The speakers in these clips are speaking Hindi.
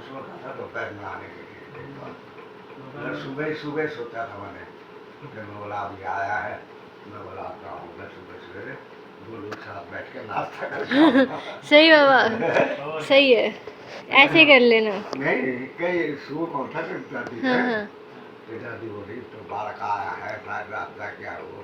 सोता था दोपहर में आने के लिए देखा। मैं सुबह सुबह सोचा था मैंने, फिर मैं बोला अभी आया है, मैं बोला आता हूँ मैं सुबह सवेरे गोलू के साथ बैठ के नाश्ता करके सही बाबा, सही है, ऐसे कर लेना। नहीं कई सुबह कौन था कि दादी हाँ है हाँ। तो दादी बोली तो बालक आया है शायद रात का क्या वो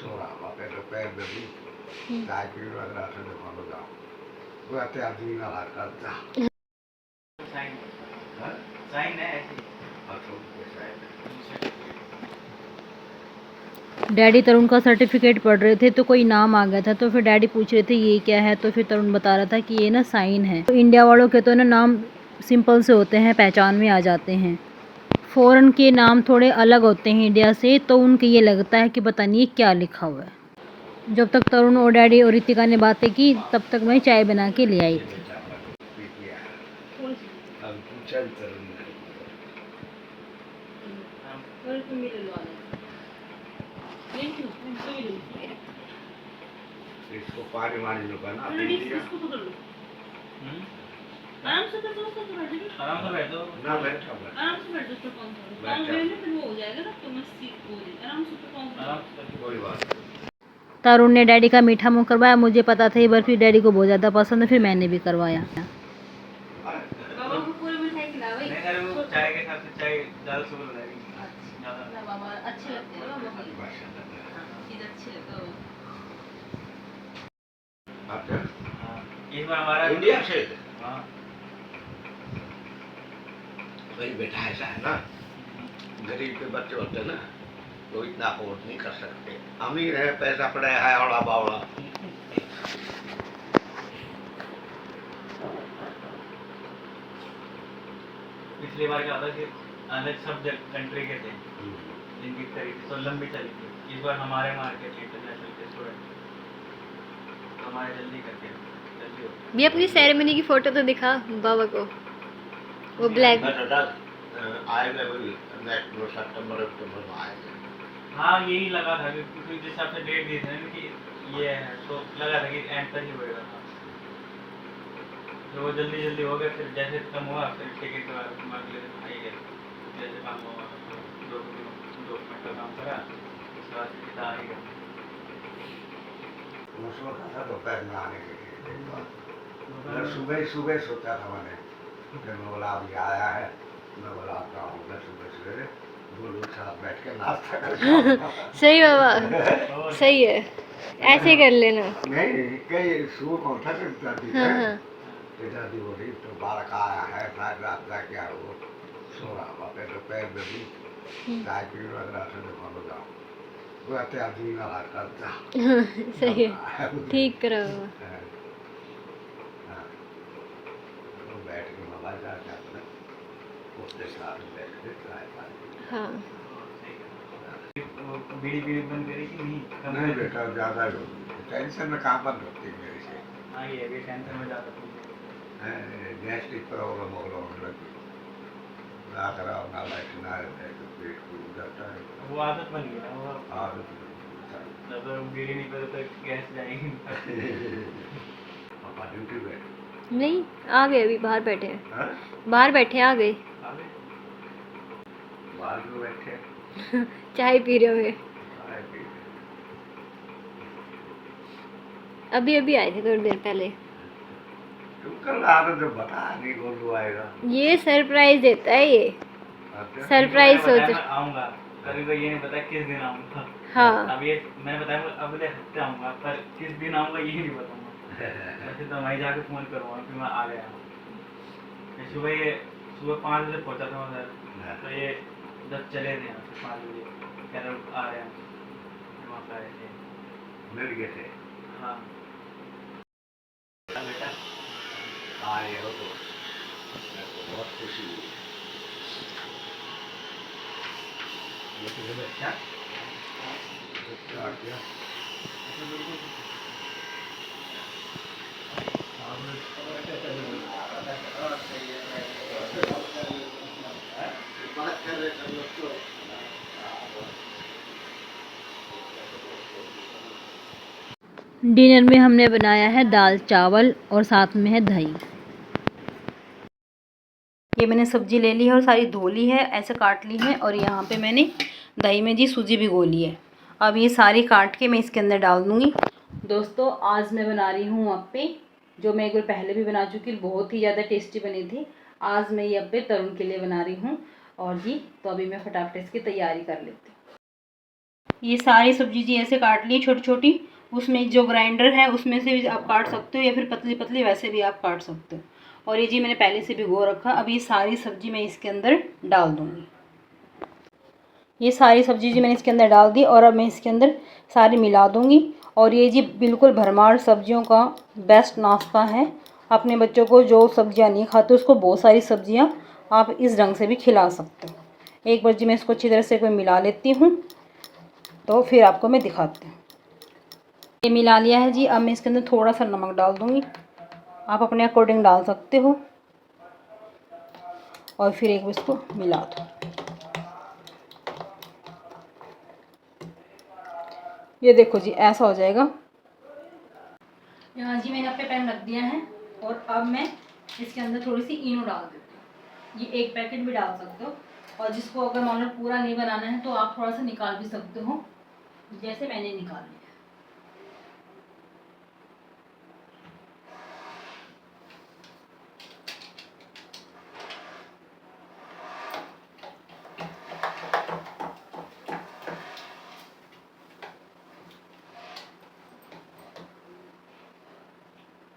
सो रहा हुआ फिर दोपहर में भी चाय पी वगैरह से दुकान हो जाओ वो आते आदमी ना करता साइन है ऐसी। डैडी तरुण का सर्टिफिकेट पढ़ रहे थे तो कोई नाम आ गया था, तो फिर डैडी पूछ रहे थे ये क्या है, तो फिर तरुण बता रहा था कि ये ना साइन है। तो इंडिया वालों के तो ना नाम सिंपल से होते हैं, पहचान में आ जाते हैं। फॉरेन के नाम थोड़े अलग होते हैं इंडिया से, तो उनके ये लगता है कि पता नहीं क्या लिखा हुआ है। जब तक तरुण और डैडी और रितिका ने बातें की तब तक मैं चाय बना के ले आई थी। इसको पानी वानी लो बना आराम से बैठो ना बैठा आराम से बैठो तो कौन सा काम लेने फिर वो हो जाएगा ना तो मस्ती हो रही आराम से तो कौन कोई बात तरुण ने डैडी का मीठा मुंह करवाया। मुझे पता था ये बर्फी डैडी को बहुत ज़्यादा पसंद है, फिर मैंने भी करवाया। बाबा को पूरी मिठाई खिला भाई नहीं अरे वो चाय के साथ चाय दाल सुबह बनाएगी ज्यादा ना बाबा अच्छे लगते हैं बाबा चीज अच्छी लगती है। एक बार हमारा इंडिया से हाँ वही बेटा ऐसा है ना गरीब के बच्चे होते हैं ना तो इतना अफोर्ड नहीं कर सकते अमीर है पैसा पड़ा है औड़ा बावड़ा पिछली बार क्या होता कि अलग सब कंट्री के थे जिनकी खरीदी तो लंबी चली थी। इस बार हमारे मार्केट इंटरनेशनल के स्टूडेंट हमारे जल्दी करके जल्दी हो भी अपनी सेरेमनी की फोटो तो दिखा बाबा को, वो ब्लैक। आएंगे वही नेक्स्ट सितंबर अक्टूबर में आएंगे। हाँ यही लगा था क्योंकि जिस हिसाब से डेट दी थी ना कि ये है तो लगा था कि एंड तक ही होएगा था तो वो जल्दी जल्दी हो गया। फिर जैसे खत्म हुआ फिर टिकट के बाद अगले दिन आई गए जैसे काम हुआ दो मिनट का काम करा उसके बाद टिकट आ ही गया। मैं सोचा था दोपहर में आने के लिए देखा। मैं सुबह सुबह सोचा था मैंने, फिर मैं बोला अभी आया है, मैं बोला आता हूँ मैं सुबह सवेरे गोलू के साथ बैठ के नाश्ता करके सही बाबा, सही है, ऐसे कर लेना। नहीं कई सुबह कौन था कि दादी हाँ है हाँ। तो दादी बोली तो बालक आया है शायद रात का क्या वो सो रहा हुआ फिर दोपहर में भी चाय पी वगैरह से दुकान हो जाओ वो आते आदमी ना करता सही है, ठीक करो बाबा। तो बैठ के मोबाइल जाके अपने उसके साथ बैठ के चाय पानी हाँ बीड़ी बीड़ी बंद करी कि नहीं बेटा ज़्यादा टेंशन में कहाँ बंद होती मेरे से हाँ ये भी टेंशन में ज़्यादा गैस्ट्रिक प्रॉब्लम हो लगी रात रहा ना लाइट ना रहता है तो पेट फूल जाता है वो आदत बन गई ना वो आदत जब बीड़ी नहीं करे तो गैस जाएगी। पापा ड्यूटी बैठ नहीं, आ गए, अभी बाहर बैठे हैं, हाँ बाहर बैठे आ गए। बाहर क्यों बैठे चाय पी रहे हुए, चाय पी रहे। अभी अभी आए थे थोड़ी देर पहले। तुम कल आ रहे तो बता नहीं गोलू आएगा ये सरप्राइज देता है ये, अच्छा सरप्राइज सोच। मैं आऊँगा कभी को ये नहीं पता किस दिन आऊँगा। हाँ अब ये मैंने बताया अगले हफ्ते आऊँगा पर किस दिन आऊँगा ये नहीं बताऊँगा। वैसे तो वहीं जाके फ़ोन करूँगा कि मैं आ गया हूँ। सुबह 5 बजे पहुँचा था उधर तो ये 10 चले थे यहाँ से 5 बजे कह रहे आ रहे हैं वहाँ पर आए थे मिल गए थे हाँ बेटा आए हो तो मेरे को बहुत खुशी हुई ये तो अच्छा क्या किया बात कर रहे थे लोग तो डिनर में हमने बनाया है दाल चावल और साथ में है दही। ये मैंने सब्ज़ी ले ली है और सारी धो ली है, ऐसे काट ली है। और यहाँ पे मैंने दही में जी सूजी भिगो ली है। अब ये सारी काट के मैं इसके अंदर डाल दूँगी। दोस्तों आज मैं बना रही हूँ अप्पे, जो मैं एक बार पहले भी बना चुकी, बहुत ही ज़्यादा टेस्टी बनी थी। आज मैं ये अप्पे तरुण के लिए बना रही हूँ। और जी तो अभी मैं फटाफट इसकी तैयारी कर लेती हूँ। ये सारी सब्जी जी ऐसे काट ली छोटी छोटी। उसमें जो ग्राइंडर है उसमें से भी आप काट सकते हो या फिर पतली पतली वैसे भी आप काट सकते हो। और ये जी मैंने पहले से भिगो रखा। अब ये सारी सब्जी मैं इसके अंदर डाल दूँगी। ये सारी सब्जी जी मैंने इसके अंदर डाल दी और अब मैं इसके अंदर सारी मिला दूँगी। और ये जी बिल्कुल भरमार सब्जियों का बेस्ट नाश्ता है। अपने बच्चों को जो सब्जियां नहीं खाते उसको बहुत सारी सब्जियां आप इस ढंग से भी खिला सकते हो। एक बार जी मैं इसको अच्छी तरह से कोई मिला लेती हूँ, तो फिर आपको मैं दिखाती हूँ। ये मिला लिया है जी। अब मैं इसके अंदर थोड़ा सा नमक डाल दूँगी, आप अपने अकॉर्डिंग डाल सकते हो। और फिर एक बार इसको मिला दो। ये देखो जी ऐसा हो जाएगा। यहाँ जी मैंने अपने पैन रख दिया है और अब मैं इसके अंदर थोड़ी सी इनो डाल देती हूँ। ये एक पैकेट भी डाल सकते हो। और जिसको अगर मान लो पूरा नहीं बनाना है तो आप थोड़ा सा निकाल भी सकते हो, जैसे मैंने निकाल लिया।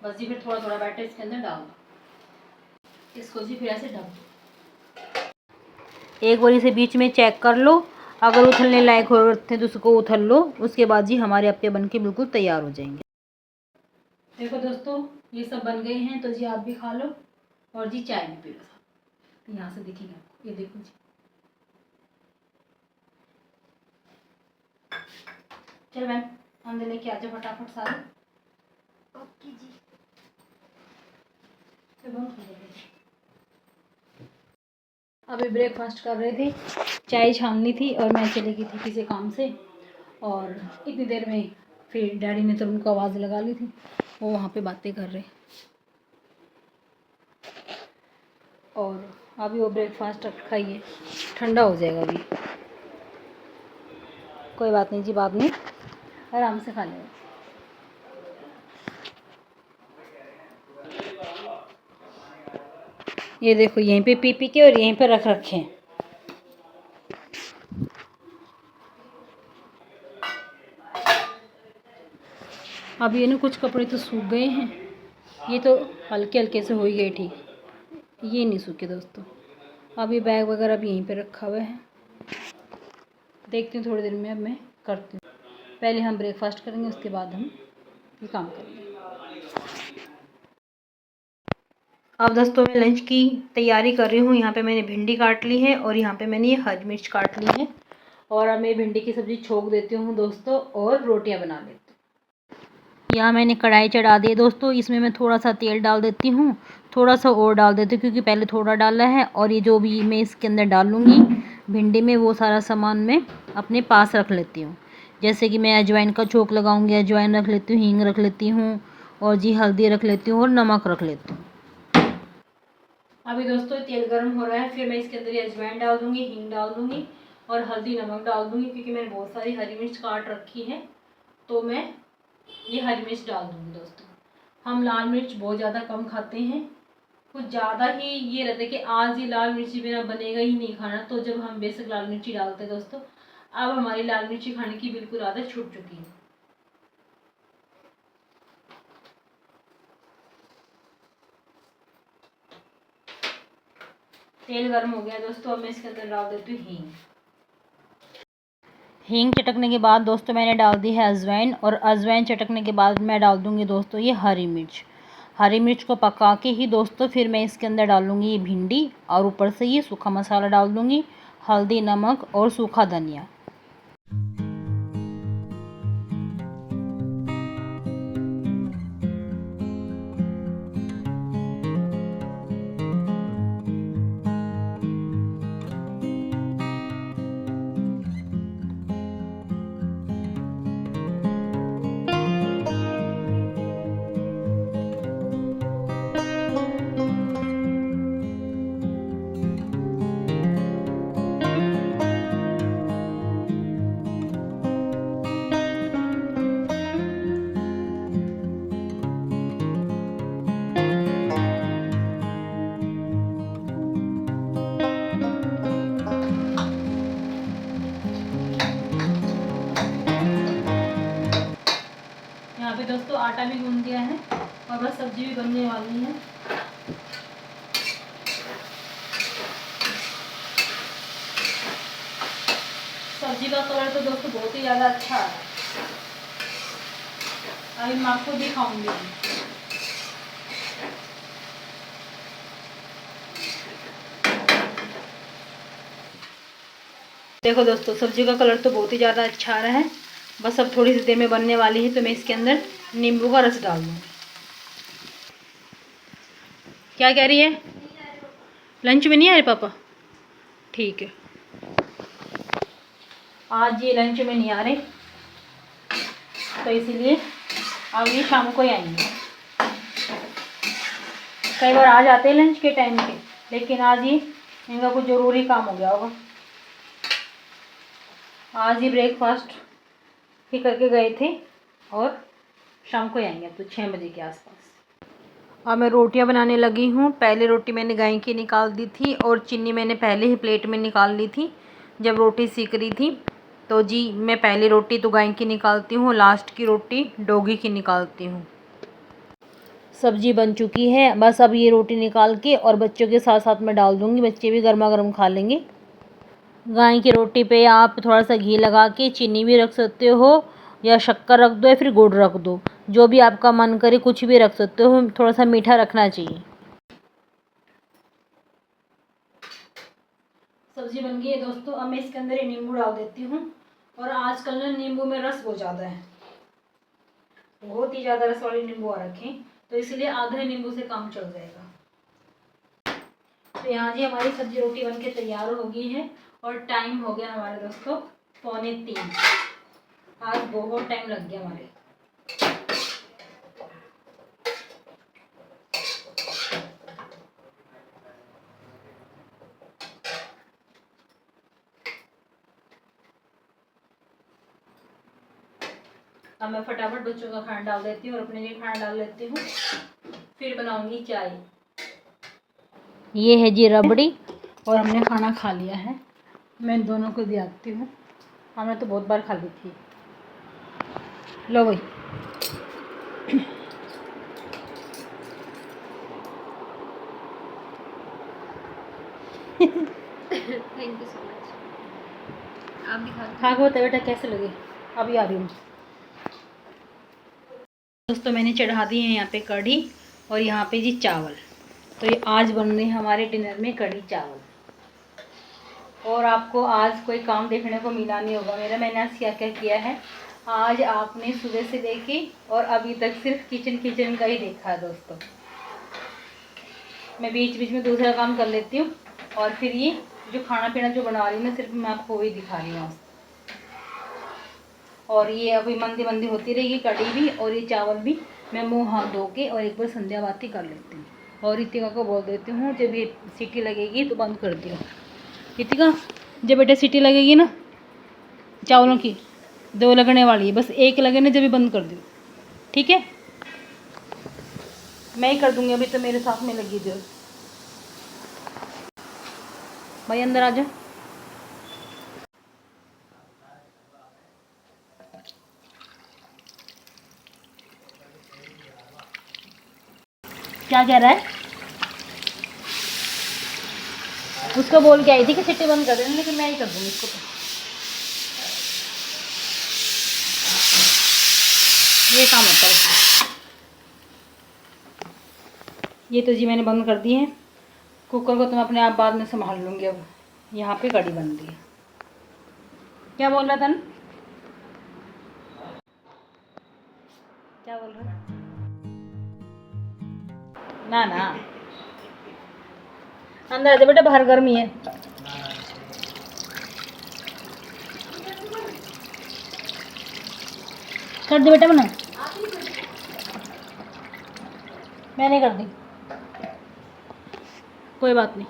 बस जी फिर थोड़ा थोड़ा बैटर इसके अंदर डाल दो। इसको जी फिर ऐसे ढक दो। एक बार इसे बीच में चेक कर लो, अगर उथलने लायक होते तो उसको उथल लो। उसके बाद जी हमारे अप्पे बन के बिल्कुल तैयार हो जाएंगे। देखो दोस्तों ये सब बन गए हैं, तो जी आप भी खा लो और जी चाय भी पी लो। यहाँ से दिखेगा आपको, ये देखो जी। चल मैम अंदर लेके आ जाओ फटाफट सारे। ओके जी। अभी ब्रेकफास्ट कर रहे थे, चाय छाननी थी और मैं चली गई थी किसी काम से। और इतनी देर में फिर डैडी ने तो उनको आवाज़ लगा ली थी, वो वहाँ पे बातें कर रहे। और अभी वो ब्रेकफास्ट खाइए, ठंडा हो जाएगा अभी। कोई बात नहीं जी, बाद में आराम से खा लेंगे। ये देखो यहीं पे पी के और यहीं पे रख रखे हैं। अब ये ना कुछ कपड़े तो सूख गए हैं, ये तो हल्के हल्के से हो ही गए ठीक, ये नहीं सूखे दोस्तों। अब ये बैग वगैरह भी यहीं पे रखा हुआ है। देखती हूँ थोड़ी देर में, अब मैं करती हूँ। पहले हम ब्रेकफास्ट करेंगे, उसके बाद हम ये काम करेंगे। अब दोस्तों मैं लंच की तैयारी कर रही हूँ। यहाँ पे मैंने भिंडी काट ली है और यहाँ पे मैंने ये हरी मिर्च काट ली है। और अब मैं भिंडी की सब्ज़ी छोक देती हूँ दोस्तों और रोटियाँ बना लेती हूँ। यहाँ मैंने कढ़ाई चढ़ा दी है दोस्तों, इसमें मैं थोड़ा सा तेल डाल देती हूँ, थोड़ा सा और डाल देती हूँ क्योंकि पहले थोड़ा डाला है। और ये जो भी मैं इसके अंदर डालूँगी भिंडी में, वो सारा सामान मैं अपने पास रख लेती हूँ। जैसे कि मैं अजवाइन का छोंक लगाऊँगी, अजवाइन रख लेती हूँ, हींग रख लेती हूँ और जी हल्दी रख लेती हूँ और नमक रख लेती हूँ। अभी दोस्तों तेल गर्म हो रहा है, फिर मैं इसके अंदर ये अजवाइन डाल दूँगी, हींग डाल दूँगी और हल्दी नमक डाल दूँगी। क्योंकि मैंने बहुत सारी हरी मिर्च काट रखी है तो मैं ये हरी मिर्च डाल दूँगी। दोस्तों हम लाल मिर्च बहुत ज़्यादा कम खाते हैं, कुछ ज़्यादा ही ये रहता है कि आज ये लाल मिर्ची बिना बनेगा ही नहीं खाना, तो जब हम बेसिक लाल मिर्ची डालते हैं दोस्तों, अब हमारी लाल मिर्ची खाने की बिल्कुल आदत छूट चुकी है। तेल गर्म हो गया दोस्तों, अब मैं इसके अंदर डाल देती हूँ हींग। हींग चटकने के बाद दोस्तों मैंने डाल दी है अजवाइन, और अजवाइन चटकने के बाद मैं डाल दूँगी दोस्तों ये हरी मिर्च। हरी मिर्च को पका के ही दोस्तों फिर मैं इसके अंदर डालूँगी ये भिंडी और ऊपर से ये सूखा मसाला डाल दूँगी, हल्दी नमक और सूखा धनिया। आटा भी गूंद दिया है और बस सब्जी भी बनने वाली है। सब्जी का कलर तो दोस्तों बहुत ही ज़्यादा अच्छा है। अभी मैं आपको दिखाऊंगी। देखो दोस्तों, सब्जी का कलर तो बहुत ही ज़्यादा अच्छा आ रहा है। बस अब थोड़ी सी देर में बनने वाली है, तो मैं इसके अंदर नींबू का रस डाल दूँगी। क्या कह रही है? लंच में नहीं आ रहे पापा? ठीक है, आज ये लंच में नहीं आ रहे, तो इसीलिए अब ये शाम को ही आएंगे। कई बार आ जाते हैं लंच के टाइम पे, लेकिन आज ये इनका कुछ ज़रूरी काम हो गया होगा। आज ही ब्रेकफास्ट ही करके गए थे और शाम को आएंगे, तो 6 बजे के आसपास। अब मैं रोटियां बनाने लगी हूँ। पहले रोटी मैंने गाय की निकाल दी थी और चीनी मैंने पहले ही प्लेट में निकाल ली थी जब रोटी सीख रही थी। तो जी मैं पहली रोटी तो गाय की निकालती हूँ, लास्ट की रोटी डोगी की निकालती हूँ। सब्जी बन चुकी है, बस अब ये रोटी निकाल के और बच्चों के साथ साथ में डाल दूँगी, बच्चे भी गर्मा गर्म खा लेंगे। गाय की रोटी पे आप थोड़ा सा घी लगा के चीनी भी रख सकते हो, या शक्कर रख दो या फिर गुड़ रख दो, जो भी आपका मन करे, कुछ भी रख सकते हो। थोड़ा सा मीठा रखना चाहिए। सब्जी बन गई है दोस्तों। अब मैं इसके अंदर ही नींबू डाल देती हूँ। और आजकल ना नींबू में रस बहुत ज़्यादा है, बहुत ही ज़्यादा रस वाले नींबू आ रखे हैं, तो इसलिए आधे नींबू से काम चल जाएगा। तो यहाँ जी हमारी सब्जी रोटी बन के तैयार हो गई है और टाइम हो गया हमारे दोस्तों 2:45। आज बहुत टाइम लग गया हमारे। अब मैं फटाफट बच्चों का खाना डाल देती हूँ और अपने लिए खाना डाल लेती हूँ, फिर बनाऊंगी चाय। ये है जी रबड़ी और हमने खाना खा लिया है। मैं दोनों को दिखाती हूँ, हमने तो बहुत बार खा ली थी। लो भाई। Thank you so much. आप भी खा के बताओ बेटा कैसे लगे। अभी आ रही हूँ दोस्तों। मैंने चढ़ा दी है यहाँ पे कढ़ी और यहाँ पे जी चावल। तो ये आज बन रहे हैं हमारे डिनर में कढ़ी चावल। और आपको आज कोई काम देखने को मिला नहीं होगा मेरा। मैंने आज क्या क्या किया है, आज आपने सुबह से लेके और अभी तक सिर्फ किचन का ही देखा है दोस्तों। मैं बीच बीच में दूसरा काम कर लेती हूँ और फिर ये जो खाना पीना जो बना रही हूँ ना, सिर्फ मैं आपको वही दिखा रही हूँ। और ये अभी मंदी मंदी होती रहेगी कढ़ी भी और ये चावल भी। मैं मुँह हाथ धो के और एक बार संध्या बाती कर लेती हूँ। और रितिका को बोल देती हूँ जब ये सीटी लगेगी तो बंद कर दियो। रितिका, जब बेटा सीटी लगेगी ना चावलों की, 2 लगने वाली है, बस 1 लगे ना जब भी बंद कर दियो, ठीक है? मैं ही कर दूँगी, अभी तो मेरे साथ में लगी जो। भाई अंदर आ जा। क्या कह रहा है? उसको बोल के आई थी कि सीटी बंद कर देना, लेकिन मैं ही कर दूँगी इसको। तो ये काम होता है इसका। ये तो जी मैंने बंद कर दी है। कुकर को तो मैं अपने आप बाद में संभाल लूँगी। अब यहाँ पे कढ़ी बन रही है। क्या बोल रहा था ना? क्या बोल रहा था? ना ना, अंदर आ जा बेटा, बाहर गर्मी है। कर दे बेटा बना। मैं नहीं कर दी, कोई बात नहीं।